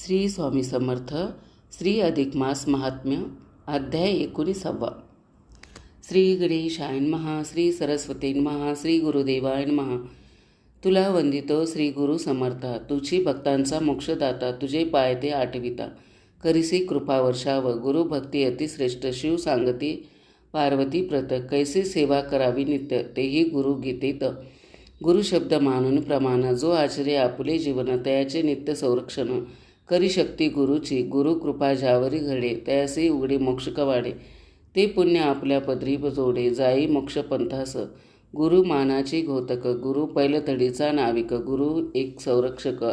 श्री स्वामी समर्थ श्री अधिक मास महात्म्य अध्याय 19. श्री गणेशाय नमः. श्री सरस्वती नमः. श्री गुरुदेवाय नमः. तुला वंदितो श्री गुरु समर्था. तुझी भक्तांचा मोक्षदाता. तुझे पाय ते आठविता. करिसी कृपा वर्षाव. गुरुभक्ती अतिश्रेष्ठ. शिव सांगती पार्वती प्रत. कैसे सेवा करावी नित्य तेही गुरु गीतेत. गुरुशब्द मानून प्रमाण. जो आचरे आपुले जीवन तयाचे नित्य संरक्षण. करी शक्ती गुरुची. गुरु कृपा ज्यावरी घडे तयासे उघडे मोक्ष कवाडे. ते पुण्य आपल्या पदरी जोडे जाई मोक्ष पंथास. गुरु मानाची घोतक. गुरु पैलतडीचा नाविक. गुरु एक संरक्षक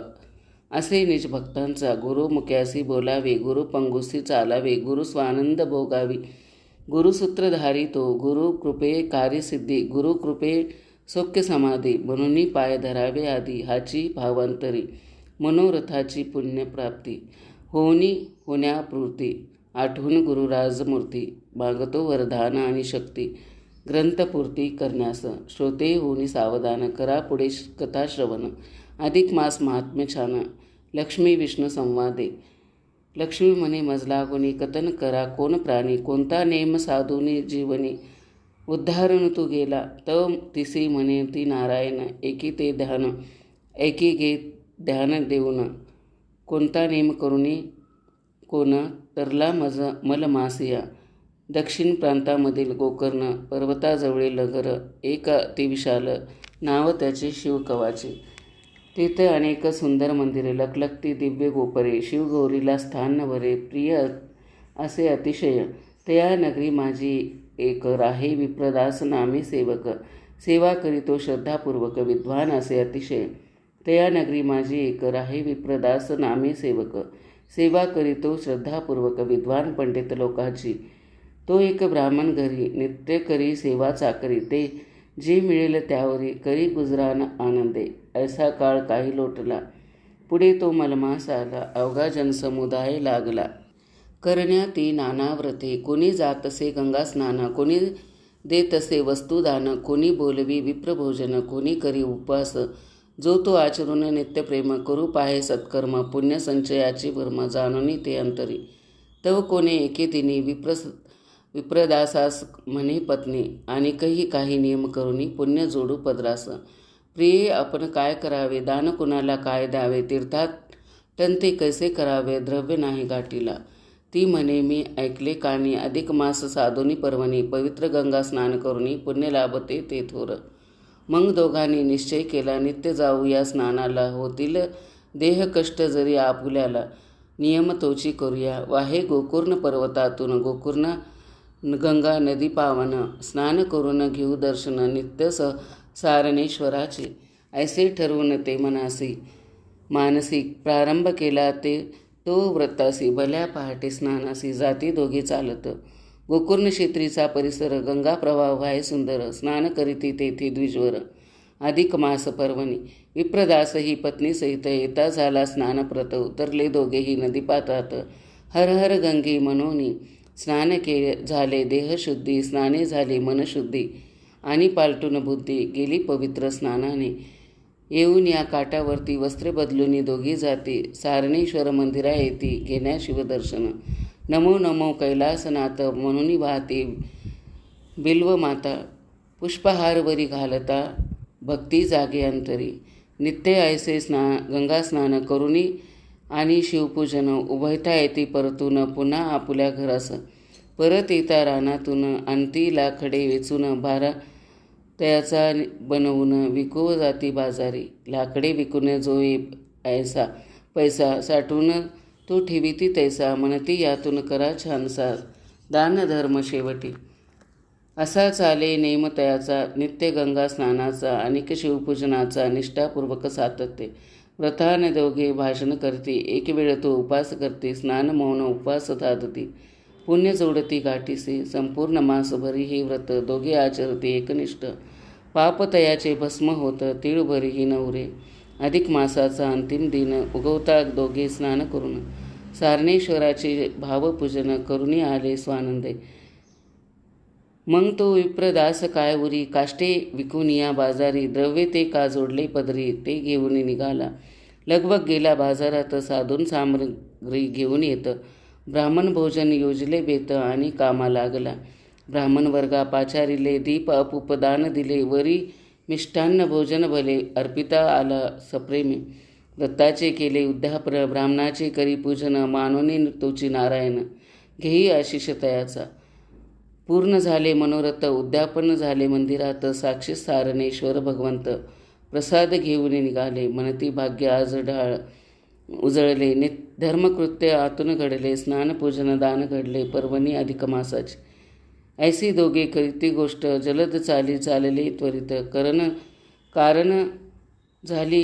असे निज भक्तांचा. गुरु मुक्यासी बोलावे. गुरु पंगुसी चालावे. गुरु स्वानंद भोगावी. गुरुसूत्रधारी तो. गुरु कृपे कार्यसिद्धी. गुरु कृपे सौख्य समाधी. म्हणून पाय धरावे आधी. हाची भावांतरी मनोरथाची पुण्यप्राप्ती. होनी होण्यापूर्ती. आठवून गुरुराजमूर्ती. मागतो वरदान आणि शक्ती. ग्रंथपूर्ती करण्यास. श्रोते होनी सावधान. करा पुढे कथाश्रवण. अधिक मास महात्म्य छान. लक्ष्मी विष्णू संवादे. लक्ष्मी म्हणे मजला कोणी. कथन करा कोण प्राणी. कोणता नेम साधुनी जीवनी. उद्धारण तू गेला तव तिसी म्हणे ती नारायण. एकी ते ध्यान एकी घे ध्यान देऊन. कोणता नेम करुणी कोण. तरला मलमासिया. दक्षिण प्रांतामधील गोकर्ण पर्वताजवळील नगर. एक अतिविशाल नाव त्याचे शिवकवाचे. तिथे अनेक सुंदर मंदिरे. लखलखती दिव्य गोपरे. शिवगौरीला स्थान भरे. प्रिय असे अतिशय. तया नगरी माझी एक राहे विप्रदास नामे सेवक. सेवा करीतो श्रद्धापूर्वक. विद्वान असे अतिशय. तया नगरी माझी एक राहे विप्रदास नामे सेवक. सेवा करीतो श्रद्धापूर्वक. विद्वान पंडित लोकांची. तो एक ब्राह्मण घरी. नित्य करी सेवा चाकरी. ते जे मिळेल त्यावरी करी गुजरान आनंदे. ऐसा काळ काही लोटला. पुढे तो मलमास आला. अवघा जनसमुदाय लागला. करण्या ती नाना व्रते. कोणी जातसे गंगा स्नान. कोणी देतसे वस्तुदान. कोणी बोलवी विप्रभोजन. कोणी करी उपवास. जो तो आचरून नित्यप्रेम. करू पाहे सत्कर्म. पुण्यसंचयाची भर्म. जाणून ते अंतरी. तव कोणे एके दिनी विप्रदासास म्हणे पत्नी. आणि काही नियम करुनी पुण्य जोडू पदरास. प्रिये आपण काय करावे. दान कुणाला काय द्यावे. तीर्थात टंते कैसे करावे. द्रव्य नाही गाठीला. ती म्हणे मी ऐकले कानी. अधिक मास साधुनी पर्वणी. पवित्र गंगा स्नान करुनी पुण्य लाभते ते थोर. मग दोघांनी निश्चय केला. नित्य जाऊ या स्नानाला. होतील देह कष्ट जरी आपुल्याला. नियम तोची करूया. वाहे गोकर्ण पर्वतातून. गोकर्ण गंगा नदी पावन. स्नान करून घेऊ दर्शन नित्य सारणेश्वराचे. ऐसे ठरवून ते मानसी प्रारंभ केला ते तो व्रतासी. भल्या पहाटे स्नानासी जाती दोघे चालत. गोकर्ण क्षेत्रीचा परिसर. गंगा प्रवाह व्हाय सुंदर. स्नान करीती तेथे द्विजवर. अधिक मास पर्वणी. विप्रदास ही पत्नीसहित येता झाला स्नानप्रत. उतरले दोघेही नदीपात्रात. हर हर गंगे मनोनी. स्नान झाले देहशुद्धी. स्नाने झाली मनशुद्धी. आणि पालटून बुद्धी गेली पवित्र स्नानाने. येऊन या काठावरती वस्त्रे बदलून दोघी जाती. सारणेश्वर मंदिरा येती घेण्या शिवदर्शन. नमो नमो कैलासनाथ म्हणून वाहते बिल्व माता. पुष्पहारवरी घालता भक्ती जागे अंतरी. नित्य ऐसे गंगा स्नान करुनी आणि शिवपूजन. उभयता येते परतून पुन्हा आपुल्या घरास. परत येता रानातून. आणती लाकडे वेचून. भारा तयाचा बनवून विकू जाती बाजारी. लाकडे विकून जो ऐसा पैसा साठवून तो ठेवीती तैसा. म्हणती यातून करा छानसा दानधर्म शेवटी. असा चाले नेम तयाचा. नित्य गंगा स्नानाचा. अनेक शिवपूजनाचा. निष्ठापूर्वक सातत्य. व्रताने दोघे भाषण करती. एक वेळ तो उपास करते. स्नान मौन उपवास साधती. पुण्य जोडती गाठीसे. संपूर्ण मासभरी हे व्रत दोघे आचरते एकनिष्ठ. पापतयाचे भस्म होत तिळभरीही नवरे. अधिक मासाचा अंतिम दिन. उगवता दोघे स्नान करून सारणेश्वराचे भावपूजन करुणी आले स्वानंदे. मग तो विप्रदास काय उरी. काष्टे विकून या बाजारी. द्रव्य ते का जोडले पदरी. ते घेऊन निघाला. लगबग गेला बाजारात, साधून सामग्री घेऊन येत. ब्राह्मण भोजन योजले बेत आणि कामा लागला. ब्राह्मण वर्गा पाचारिले, दीप अपूप दान दिले, वरी मिष्टान्न भोजन भले, अर्पिता आला सप्रेमी. दत्ताचे केले उद्यापन, ब्राह्मणाचे करी पूजन, मानोनी तोची नारायण, घेई आशिष तयाचा. पूर्ण झाले मनोरथ, उद्यापन झाले मंदिरात, साक्षी सारणेश्वर भगवंत, प्रसाद घेऊन निघाले. म्हणती भाग्य आज ढाळ उजळले, धर्मकृत्य आतून घडले, स्नानपूजन दान घडले, पर्वणी अधिक मासाची. ऐसी दोघे करीती गोष्ट, जलद चाली चालले त्वरित, कारण झाली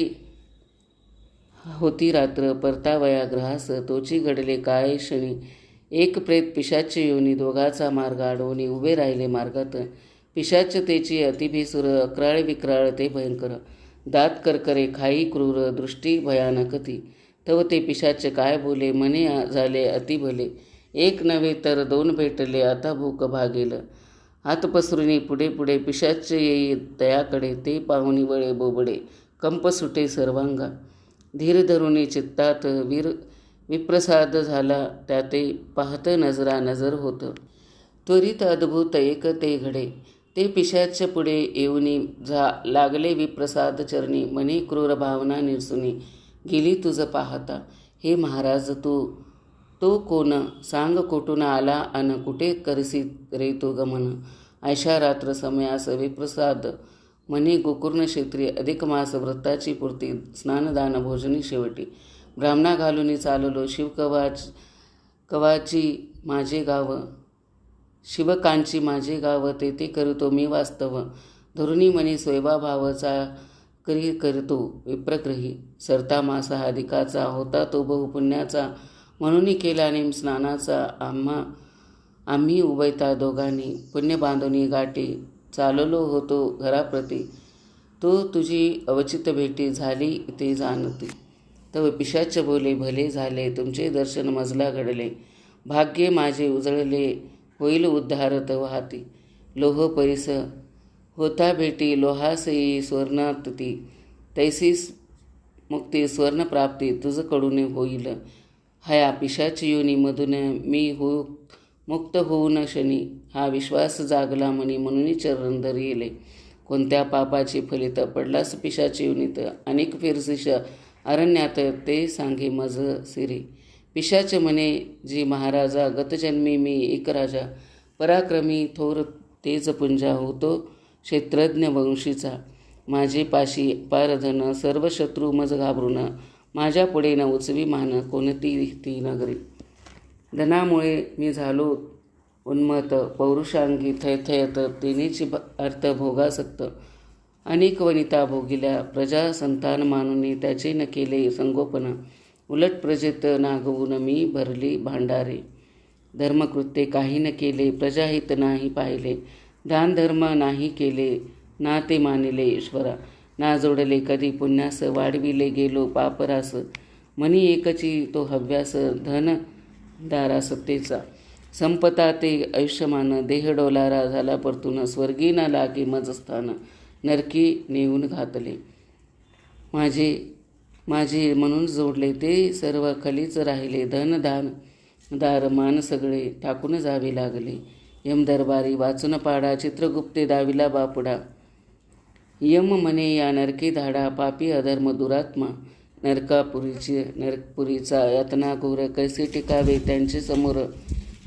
होती रात्र, परतावया ग्रहास, तोची घडले काय क्षणी. एक प्रेत पिशाच्य योनी, दोघाचा मार्ग अडवणी, उभे राहिले मार्गात. पिशाच्यतेची अतिभिसुर, अक्राळ विक्राळ ते भयंकर, दात करकरे खाई क्रूर, दृष्टी भयानक ती. तव ते पिशाच्य काय बोले, म्हणे झाले अति भले, एक नव्हे तर दोन भेटले, आता भूक भागेल. हात पसरुनी पुढे पुढे, पिशाच्य येई तयाकडे, ते पाहुणी वळे बोबडे, कंप सुटे सर्वांगा. धीर धरुनी चित्तात विप्रसाद झाला, त्याते पाहत नजरा नजर होत. त्वरित अद्भुत एक ते घडे, ते पिशाच्य पुढे येऊनी लागले विप्रसाद चरणी, म्हणे क्रूर भावना निरसुनी, गेली तुझ पाहता. हे महाराज तो कोण, सांग कोठून आला अन कुठे करसी रे तो गमन. ऐशा रात्र समयास विप्रसाद, म्हणे गोकर्ण क्षेत्री, अधिक मास व्रताची पूर्ती, स्नानदान भोजनी शेवटी. ब्राह्मणा घालून चाललो, कवाची माझे गाव, शिवकांची माझे गाव, तेथे करतो मी वास्तव. धरुणी म्हणे स्वयंभावाचा करतो विप्रग्रही, सरता मास हा अधिकाचा, होता तो बहुपुण्याचा, म्हणून केला नेम स्नानाचा. आम्ही उभयता दोघांनी, पुण्य बांधुनी गाठी, चाललो होतो घराप्रती, तो तुझी अवचित भेटी, झाली ते जाणती. तव पिशाच्य बोले, भले झाले तुमचे दर्शन, मजला घडले, भाग्ये माझे उजळले, होईल उद्धार तव हाती. लोह परिस होता भेटी, लोहासई स्वर्णात ती, तैसी मुक्ती स्वर्णप्राप्ती, तुझकडून होईल. हया पिशाच योनी मधून मी मुक्त होऊन शनी, हा विश्वास जागला मनी, म्हणून चरण धरिले. कोणत्या पापाची फलित, पडलास पिशाची योनीत, अनेक फिरसिश अरण्यात, ते सांगे मज सिरी. पिशाच म्हणे जी महाराजा, गतजन्मी मी एक राजा, पराक्रमी थोर तेजपुंजा, होतो क्षेत्रज्ञ वंशीचा. माझे पाशी पारधन, सर्व शत्रू मज घाबरून, माझ्या पुढे न उचवी मान, कोणती ती नगरी. धनामुळे मी झालो उन्मत, पौरुषांगी थयथयत, तिनेची अर्थ भोगासक्त. अनेक वनिता भोगिल्या, प्रजा संतान मानुनी, त्याचे न केले संगोपन. उलट प्रजेत नागवून मी भरली भांडारे, धर्मकृत्ये काही न केले, प्रजाहित नाही पाहिले. दानधर्म नाही केले, ना ते मानिले ईश्वरा. ना जोडले कधी पुण्यास, वाढविले गेलो पापरास. मनी एकची तो हव्यास, धन दारा सत्तेचा. संपता ते आयुष्यमान, देह डोलारा झाला परतून. स्वर्गी न लागे मज स्थान, नरकी नेऊन घातले. माझे म्हणून जोडले ते सर्व खलीच राहिले. धन दान दार मान सगळे टाकून जावे लागले. यम दरबारी वाचून पाडा, चित्रगुप्ते दाविला बापुडा. यम म्हणे या नरके धाडा, पापी अधर्म दुरात्मा. नरकपुरीचा यातना घोर, कैसे टिकावे त्यांचे समोर.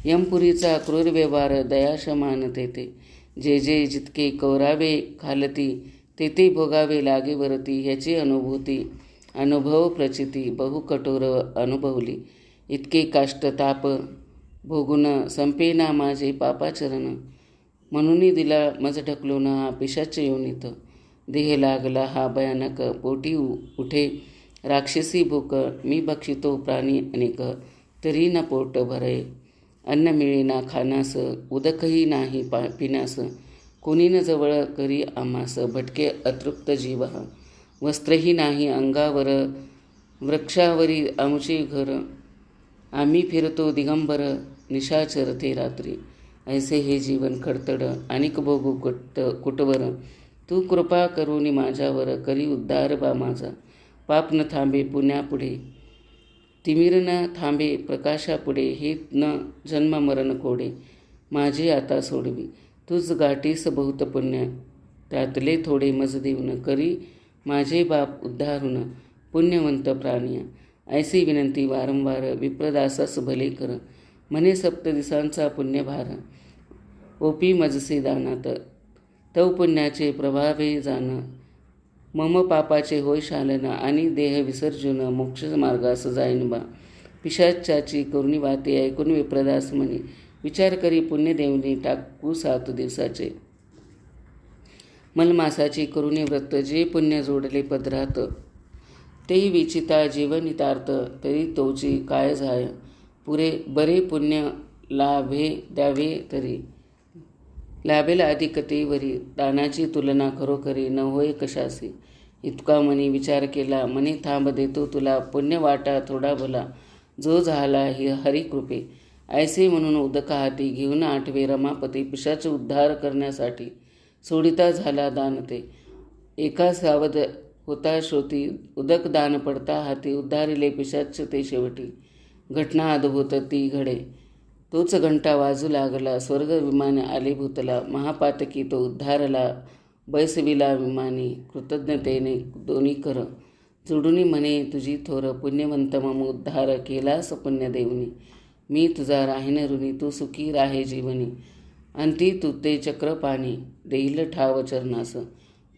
यमपुरीचा क्रूर व्यवहार, दयाशमान तेथे. जे जे जितके कौरावे खालती, तेथे भोगावे लागे वरती. ह्याची अनुभव प्रचिती, बहु कठोर अनुभवली. इतके काष्ट ताप भोगून, संपेना माझे पापाचरण. म्हणून दिला मज ढकलून, हा पिशाच योनीत. देह लागला हा भयानक, पोटी उठे राक्षसी भूक. मी भक्षितो प्राणी अनेक, तरी न पोट भरे. अन्न मिळेना खानास, उदकही नाही पिण्यास. कोणी न जवळ करी आम्हास, भटके अतृप्त जीव. वस्त्रही नाही अंगावर, वृक्षावरी आमचे घर. आम्ही फिरतो दिगंबर, निशाचर ते रात्री. ऐसे हे जीवन खडतड, अनेक भोगू कुटवर. तू कृपा करून माझ्यावर, करी उद्धार बा माझा. पाप न थांबे पुण्यापुढे, तिमिर न थांबे प्रकाशापुढे, हे न जन्म मरण कोडे, माझे आता सोडवी. तुझ गाठीस बहुत पुण्य, त्यातले थोडे मज देऊन, करी माझे बाप उद्धारून, पुण्यवंत प्राणिया. ऐसी विनंती वारंवार, विप्रदासास भले कर, म्हणे सप्त दिसांचा पुण्यभार. ओपी मजसे दानात, तव पुण्याचे प्रभावे जाण, मम पापाचे होय शालन, आणि देह विसर्जून, मोक्ष मार्गास जाईन बा. पिशाचाची करुणी वाते ऐकून विप्रदास म्हणे, विचार करी पुण्य देवनी, टाकू 7 दिवसाचे. मलमासाची करुणी व्रत, जे पुण्य जोडले पदरात, तेही विचिता जीवनितार्थ, तरी तोची काय झाय. पुरे बरे पुण्य लाभे द्यावे तरी, लाभेल अधिक ते वरी, दानाची तुलना खरोखरी न होय कशासी. इतका मनी विचार केला, म्हणे थांब देतो तुला, पुण्य वाटा थोडा भला, जो झाला ही हरिकृपे. ऐसे म्हणून उदका हाती घेऊन आठवे रमापती, पिशाच उद्धार करण्यासाठी सोडिता झाला दान ते. एका सावध होता श्रोती, उदक दान पडता हाती, उद्धारिले पिशाच ते शेवटी. घटना अद्भुत ती घडे, तोच घंटा वाजू लागला, स्वर्ग विमाने आले भूतला, महापातकी तो उद्धारला, बैसविला विमानी, कृतज्ञतेने दोन्ही कर, जोडुनी म्हणे तुझी थोर, पुण्यवंत मम उद्धार केलास पुण्य देवनी. मी तुझा राहीन ऋणी, तू सुखी राहे जीवनी, अंती तू ते चक्रपाणी, देईल ठाव चरणास.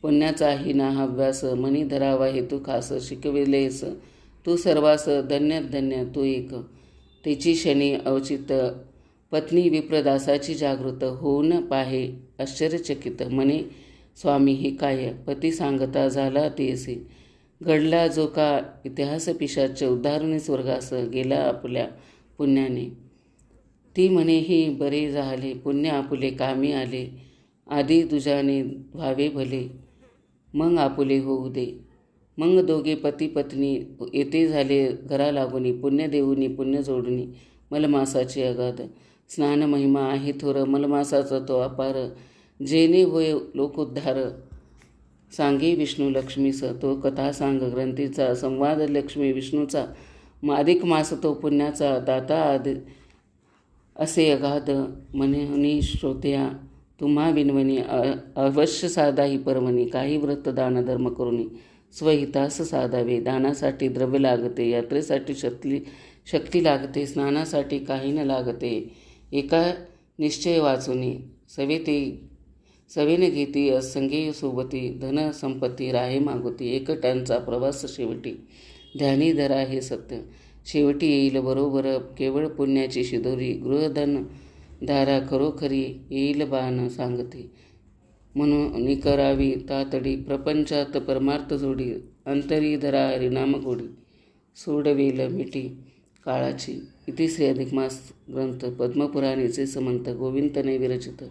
पुण्याचाही ना हव्यास, मनी धरावा हेतू खास, शिकविलेस तू सर्वास, धन्य धन्य तू एक. तेची शनी अवचित, पत्नी विप्रदासाची जागृत, होऊन पाहे आश्चर्यचकित, म्हणे स्वामी हे काय. पती सांगता झाला तेसे, घडला जो का इतिहास पिशाच, उद्धारुनी स्वर्गास गेला आपल्या पुण्याने. ती म्हणे हे बरे झाले, पुण्य आपुले कामी आले, आधी तुझ्याने व्हावे भले, मग आपुले होऊ दे. मग दोघे पती पत्नी येथे झाले घरा लागुनी, पुण्य देऊनी पुण्य जोडुनी, मलमासाचे अगाध. स्नान महिमा आहे थोर, मलमासाचा तो अपार, जेने होय लोकोद्धार. सांगे विष्णू लक्ष्मीस, तो कथा सांग ग्रंथीचा, संवाद लक्ष्मी विष्णूचा, अधिक मास तो पुण्याचा, दाता आदि असे अगाध. म्हणून श्रोत्या तुम्हा विनवणी, अवश्य साधा ही पर्वणी, काही व्रत दान धर्म करुणी, स्वहितास साधावे. दानासाठी द्रव्य लागते, यात्रेसाठी शक्ती लागते, स्नानासाठी काही न लागते. एका निश्चय वाचुनी, सवेने घेती, असंगे सोबती, धन संपत्ती राहे मागुती, एकट्यांचा प्रवास शेवटी, ध्यानी धरा हे सत्य, शेवटी येईल बरोबर, केवळ पुण्याची शिदोरी, गृहधन धारा खरोखरी, येईल बाण सांगते. म्हणून करावी तातडी, प्रपंचात परमार्थ जोडी, अंतरी धरा हरिनाम गोडी, सोडवेल मिठी काळाची. इति श्री अधिकमास ग्रंथ पद्मपुराणेचे समंत गोविंदने विरचित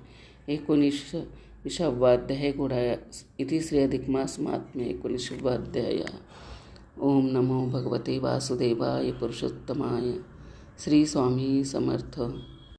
19वाध्याय घोडाया. इति श्री अधिकमास महात्म्य 19वाध्याय. ओम नमो भगवते वासुदेवाय पुरुषोत्तमाय. श्री स्वामी समर्थ.